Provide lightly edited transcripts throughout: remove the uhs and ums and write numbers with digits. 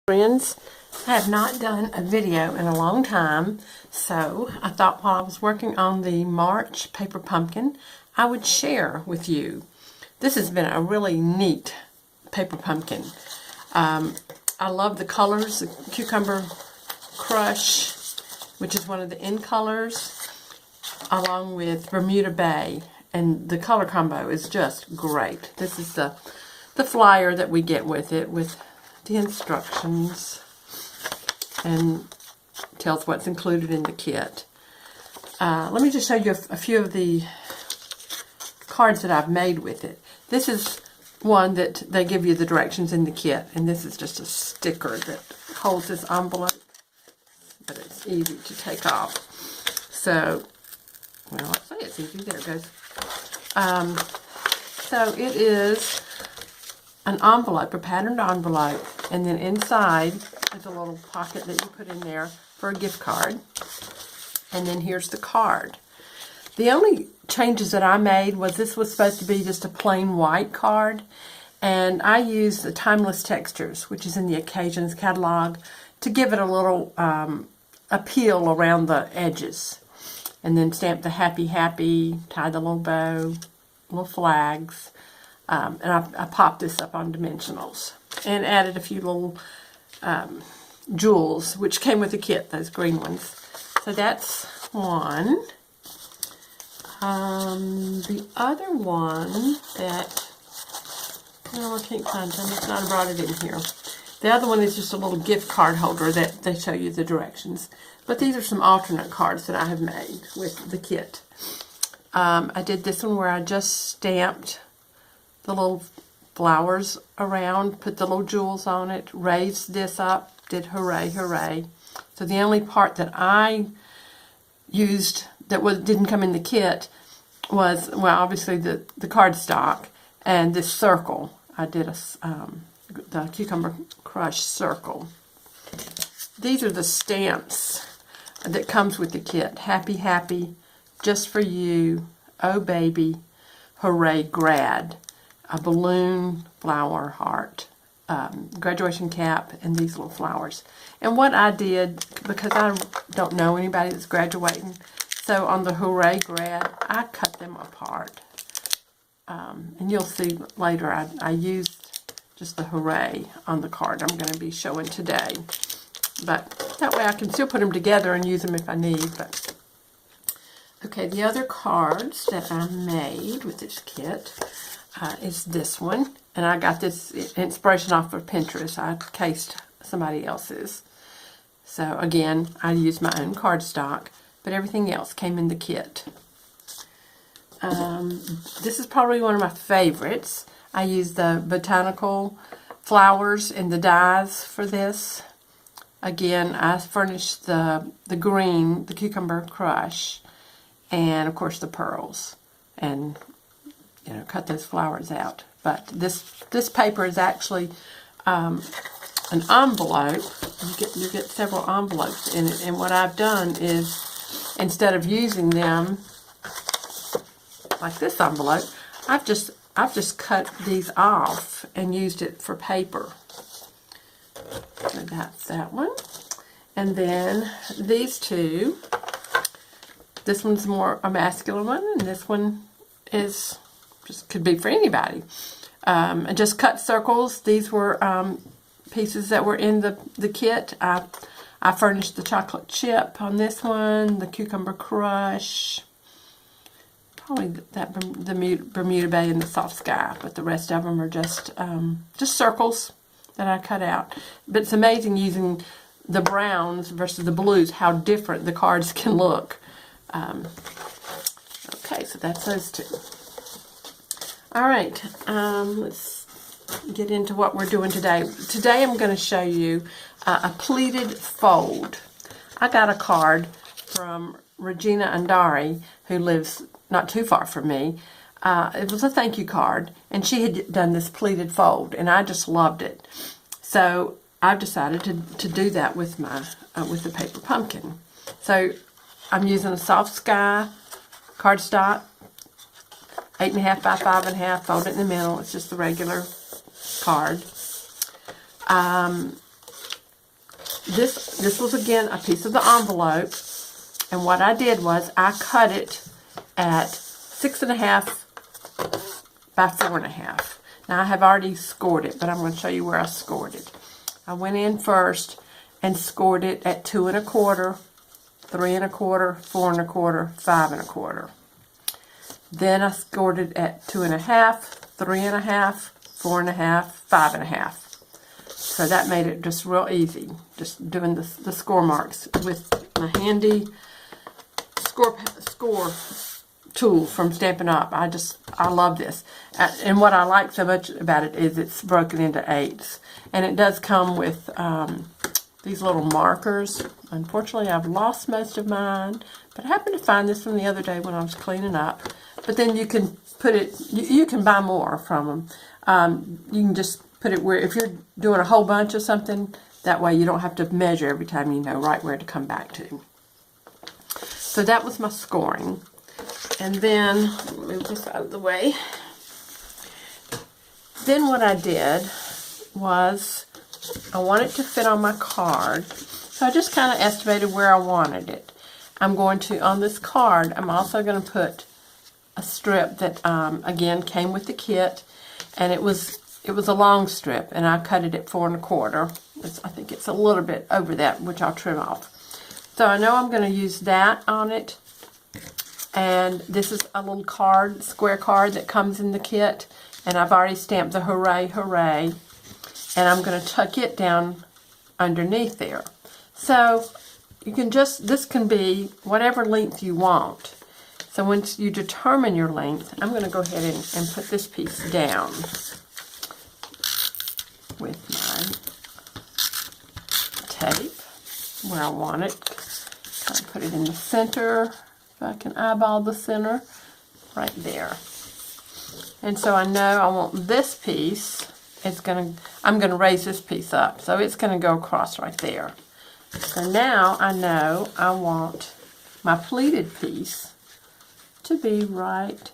Friends, I have not done a video in a long time, so I thought while I was working on the March paper pumpkin, I would share with you. This has been a really neat paper pumpkin. I love the colors, the Cucumber Crush, which is one of the end colors, along with Bermuda Bay, and the color combo is just great. This is the flyer that we get with it, with the instructions, and tells what's included in the kit. Let me just show you a few of the cards that I've made with it. This is one that they give you the directions in the kit, and this is just a sticker that holds this envelope, but it's easy to take off. So, well, I say it's easy. There it goes. So it is an envelope, a patterned envelope, and then inside is a little pocket that you put in there for a gift card. And then here's the card. The only changes that I made was this was supposed to be just a plain white card, and I used the Timeless Textures, which is in the Occasions catalog, to give it a little appeal around the edges. And then stamp the happy, happy, tie the little bow, little flags. And I popped this up on dimensionals and added a few little jewels, which came with the kit, those green ones. So that's one. The other one that, no, I can't find it. I must not have brought it in here. The other one is just a little gift card holder that they show you the directions. But these are some alternate cards that I have made with the kit. I did this one where I just stamped the little flowers around, put the little jewels on it, raised this up, did hooray, hooray. So the only part that I used that didn't come in the kit was, well, obviously the cardstock and this circle. I did the Cucumber Crush circle. These are the stamps that comes with the kit. Happy, happy, just for you, oh baby, hooray, grad. A balloon, flower, heart, graduation cap, and these little flowers. And what I did, because I don't know anybody that's graduating, so on the hooray grad, I cut them apart. And you'll see later, I used just the hooray on the card I'm going to be showing today. But that way I can still put them together and use them if I need. But okay, the other cards that I made with this kit is this one, and I got this inspiration off of Pinterest. I cased somebody else's. So again, I used my own cardstock, but everything else came in the kit. This is probably one of my favorites. I used the botanical flowers and the dyes for this. Again, I furnished the green, the Cucumber Crush, and of course the pearls, and cut those flowers out. But this paper is actually an envelope. You get several envelopes in it, and what I've done is, instead of using them like this envelope, I've just cut these off and used it for paper. So that's that one. And then these two. This one's more a masculine one, and this one is just could be for anybody. I just cut circles. These were pieces that were in the kit. I furnished the chocolate chip on this one, the Cucumber Crush, probably the Bermuda Bay and the Soft Sky, but the rest of them are just circles that I cut out. But it's amazing using the browns versus the blues, how different the cards can look. Okay, so that's those two. All right, let's get into what we're doing today. Today I'm going to show you a pleated fold. I got a card from Regina Andari, who lives not too far from me. It was a thank you card, and she had done this pleated fold, and I just loved it. So I've decided to do that with my with the paper pumpkin. So I'm using a Soft Sky cardstock, 8.5 by 5.5, fold it in the middle. It's just the regular card. this was again a piece of the envelope, and what I did was I cut it at 6.5 by 4.5. Now I have already scored it, but I'm going to show you where I scored it. I went in first and scored it at 2 1/4, 3 1/4, 4 1/4, 5 1/4. Then I scored it at 2 1/2, 3 1/2, 4 1/2, 5 1/2. So that made it just real easy, just doing the score marks with my handy score tool from Stampin' Up. I love this. And what I like so much about it is it's broken into 8s. And it does come with these little markers. Unfortunately, I've lost most of mine, but I happened to find this one the other day when I was cleaning up. But then you can put it, you can buy more from them. You can just put it where, if you're doing a whole bunch of something, that way you don't have to measure every time, you know right where to come back to. So that was my scoring. And then, move this out of the way. Then what I did was, I want it to fit on my card. So I just kind of estimated where I wanted it. I'm going to, on this card, I'm also going to put a strip that, again, came with the kit. And it was a long strip, and I cut it at 4 1/4. I think it's a little bit over that, which I'll trim off. So I know I'm going to use that on it. And this is a little card, square card that comes in the kit. And I've already stamped the hooray, hooray. And I'm going to tuck it down underneath there. So you can just, this can be whatever length you want. So once you determine your length, I'm going to go ahead and put this piece down with my tape where I want it. Kind of put it in the center. If I can eyeball the center, right there. And so I know I want this piece. I'm going to raise this piece up, so it's going to go across right there. So now I know I want my pleated piece to be right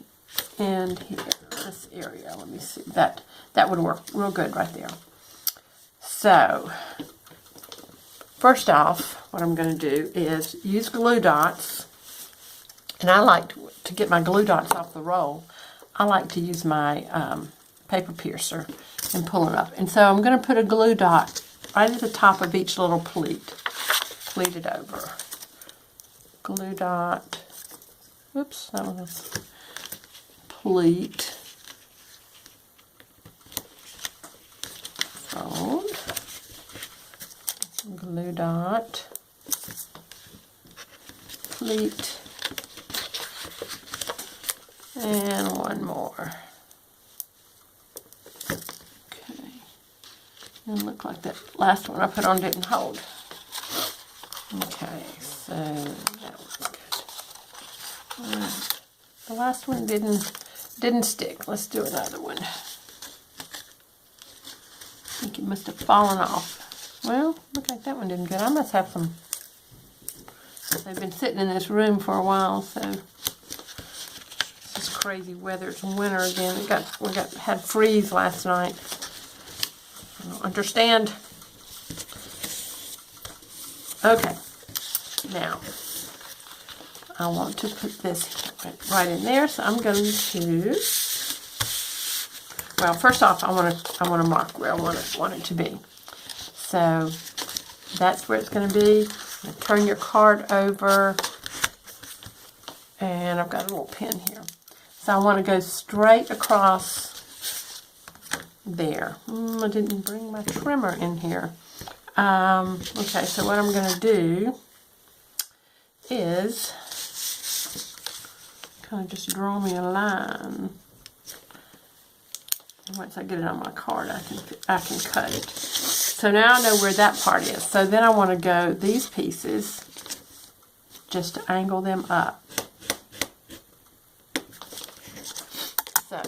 in here, this area. Let me see, that would work real good right there. So first off, what I'm going to do is use glue dots, and I like to get my glue dots off the roll. I like to use my paper piercer and pull it up. And so I'm going to put a glue dot right at the top of each little pleat. Pleat it over. Glue dot. Oops, that was pleat. Fold. Glue dot. Pleat. And one more. Okay. And look like that last one I put on didn't hold. Okay, so that was good. The last one didn't stick. Let's do another one. I think it must have fallen off. Well, look like that one didn't get. I must have some. They've been sitting in this room for a while, so this crazy weather. It's winter again. We had freeze last night. I don't understand. Okay, now I want to put this right in there, so I'm going to. Well, first off, I want to mark where I want it to be. So that's where it's going to be. Turn your card over, and I've got a little pin here. So I want to go straight across there. I didn't bring my trimmer in here. Okay, so what I'm going to do is kind of just draw me a line. And once I get it on my card, I can cut it. So now I know where that part is. So then I want to go these pieces, just to angle them up. So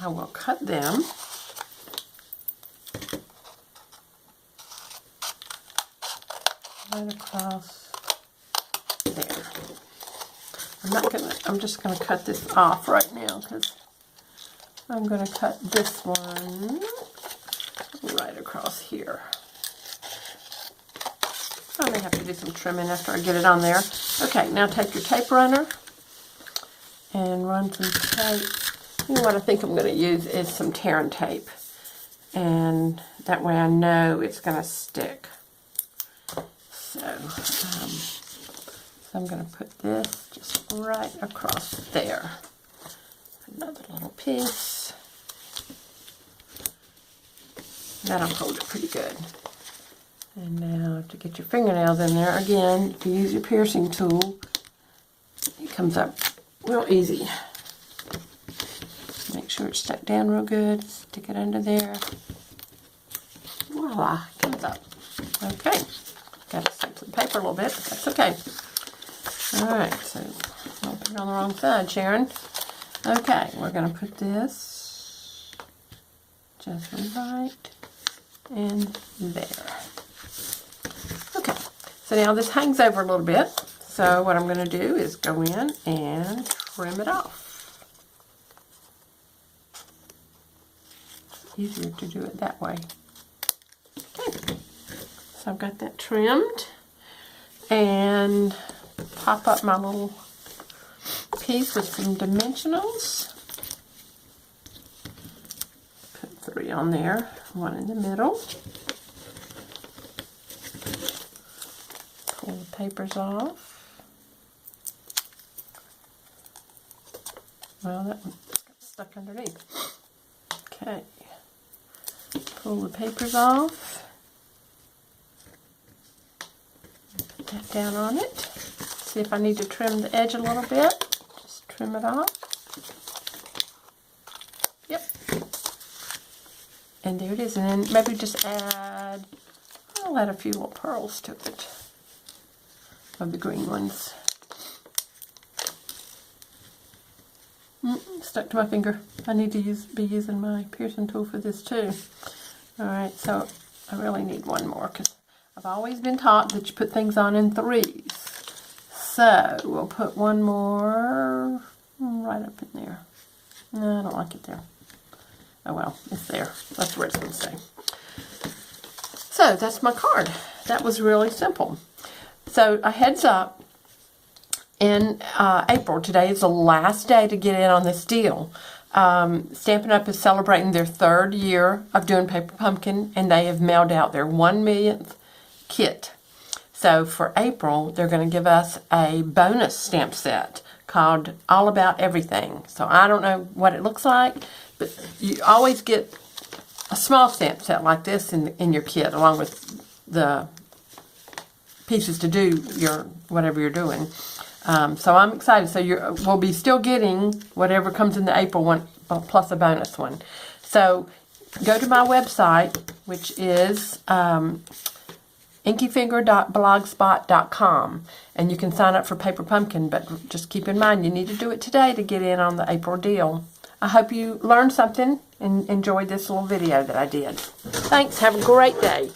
I will cut them. Right across there. I'm just gonna cut this off right now because I'm gonna cut this one right across here. I may have to do some trimming after I get it on there. Okay, now take your tape runner and run some tape. You know what I think I'm going to use is some tearing tape. And that way I know it's going to stick. So I'm going to put this just right across there. Another little piece. That'll hold it pretty good. And now to get your fingernails in there, again, if you use your piercing tool, it comes up real easy. Make sure it's stuck down real good. Stick it under there. Voila, comes up. Okay. Got to stick to the paper a little bit, but that's okay. Alright, so I'll put it on the wrong side, Sharon. Okay, we're going to put this just right in there. Okay, so now this hangs over a little bit. So what I'm going to do is go in and trim it off. It's easier to do it that way. Okay, so I've got that trimmed. And pop up my little piece with some dimensionals. Put 3 on there, 1 in the middle. Pull the papers off. Well, that one got stuck underneath. Okay. Pull the papers off. Put that down on it. See if I need to trim the edge a little bit. Just trim it off. Yep. And there it is. And then maybe just I'll add a few little pearls to it. Of the green ones. Stuck to my finger. I need to be using my piercing tool for this too. Alright, so I really need one more because I've always been taught that you put things on in 3s. So we'll put one more right up in there. No, I don't like it there. Oh well, it's there. That's where it's going to stay. So that's my card. That was really simple. So a heads up, in April, today is the last day to get in on this deal. Stampin' Up! Is celebrating their 3rd year of doing Paper Pumpkin, and they have mailed out their 1 millionth kit. So for April, they're going to give us a bonus stamp set called All About Everything. So I don't know what it looks like, but you always get a small stamp set like this in your kit, along with the pieces to do whatever you're doing. So I'm excited. So we'll be still getting whatever comes in the April one plus a bonus one. So go to my website, which is inkyfinger.blogspot.com, and you can sign up for Paper Pumpkin, but just keep in mind you need to do it today to get in on the April deal. I hope you learned something and enjoyed this little video that I did. Thanks. Have a great day.